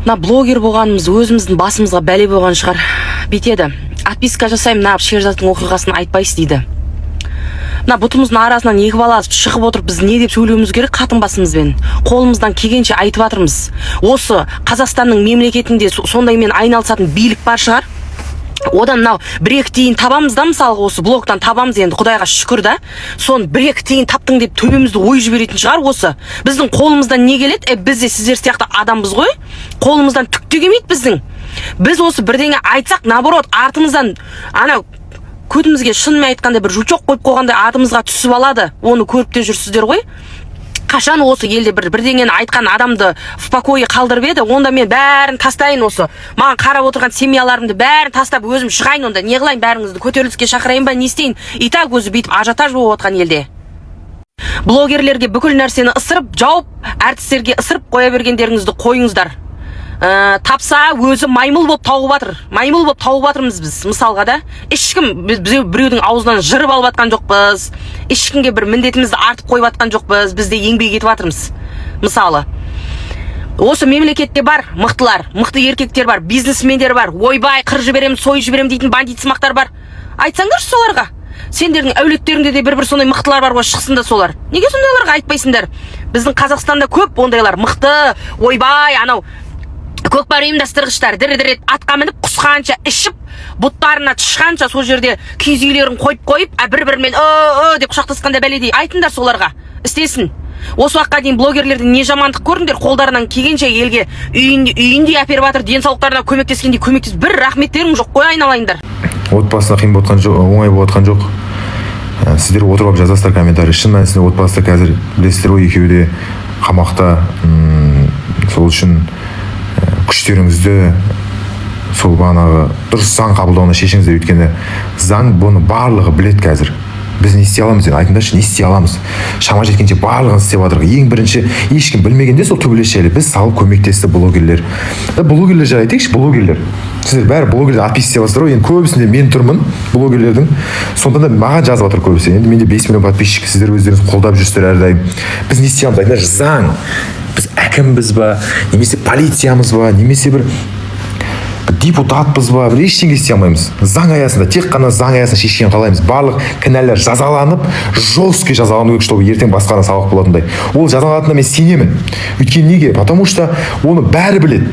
Мына блогер болғанымыз өзіміздің басымызға бәле болған шығар. Бетеді. Отписка жасаймын, мына Шерзаттың оқиғасын айтпайсыз дейді. Мына бұтымыздың арасынан екі бала шығып отыр, біз не деп сөйлеуіміз керек қатын басымызбен. Қолымыздан келгенше айтып жатырмыз. Осы Қазақстанның мемлекетінде сондаймен айналысатын билік бар шығар. Одан мынау бір-екі тиын табамыз да, мысалға осы блогтан табамыз, енді Құдайға шүкір да. Сон бір-екі тиын таптың деп төбемізді ой жіберетін шығар осы. Біздің қолымыздан не келеді? Біз де сіздер сияқты адамбыз ғой. Қолымыздан түк те келмейді біздің. Біз осы бірдеңе айтсақ, наоборот, артымыздан анау көтімізге шынымен айтқанда бір жучок қойып қойғандай атымызға түсіп алады. Оны көріп те жүрсіздер ғой. Қашан осы елде бірдеңені айтқан адамды в покое қалдырып еді, онда мен бәрін тастайын осы. Маған қарап отырған семьяларымды бәрін тастап өзім шығайын, онда не қылайын, бәріңізді көтеріліске шақырайын ба, не істейін? И так өзі бүйтіп ажиотаж болып отқан елде. Блогерлерге бүкіл нәрсені ысырып, жауып, әртістерге ысырып қоя бергендеріңізді қойыңыздар. Тапса өзі маймыл болып тауып жатыр. Маймыл болып тауып жатырмыз біз, мысалға да. Ешкім біреудің аузынан жырып алып жатқан жоқпыз. Ешкімге бір міндетімізді артып қойып жатқан жоқпыз. Біз де еңбек етіп жатырмыз. Мысалы, осы мемлекетте бар мықтылар, мықты еркектер бар, бизнесмендер бар, ойбай қыр жіберем, сой жіберем дейтін бандит сымақтар бар. Айтсаңдаршы соларға. Сендердің әулеттеріңде де бір сондай мықтылар бар ғой, шықсын да солар. Неге сондайларға айтпайсыңдар? Біздің Қазақстанда көп ондайлар мықты, ойбай, анау көкпар ұйымдастырғыштар дір-дір атқа мініп құсқанша ішіп, бұттарына тұшқанша сол жерде киіз үйлерін қойып, бір-бірімен деп құшақтасқанда бәледей айтыңдар соларға. Істесін. Осы уақытқа дейін блогерлерден не жамандық көрдіңдер, қолдарынан келгенше елге үйінде әперіп жатыр, денсаулықтарына көмектескенде көмектес. Бір рахметтерің жоқ қой, айналайындар. Отбасына қиын болған жоқ, оңай болған жоқ. Сіздер отырып жазасыздар комментарий. Шын мәнісінде отбасында қазір білесіздер ғой, екеуі де қамақта. Сол үшін күштеріңізді сол бағанағы дұрыс заң қабылдауына шешіңіздер, өйткені заң бұны барлығы білет қазір. Біз не істей аламыз, айтыңдаршы, не істей аламыз? Шама жеткенше барлығын істеп жатырық. Ең бірінші ешкім білмегенде сол төбелес жайлы біз салып көмектесті блогерлер. Блогерлер жайлы айтайықшы, блогерлер. Сіздер бәрі блогерлер отписка істеп жатсыздар ғой. Енді көбісінде мен тұрмын блогерлердің. Сонда да маған жазып жатыр көбісі. Енді менде 5 миллион подписчик, сіздер өздеріңіз қолдап жүрсіздер әрдайым. Біз не істей аламыз? Айтыңдаршы, заң. Біз әкімбіз ба, немесе полициямыз ба, немесе бір депутатпыз ба, бір ештеңе істей алмаймыз. Заң аясында, тек қана заң аясында шешкен қалаймыз. Барлық кінәлар жазаланып, жестко жазалану керек, чтобы ертең басқадан сабақ болатындай. Ол жазаланатынына мен сенемін. Өйткені неге? Потому что оны бәрі біледі.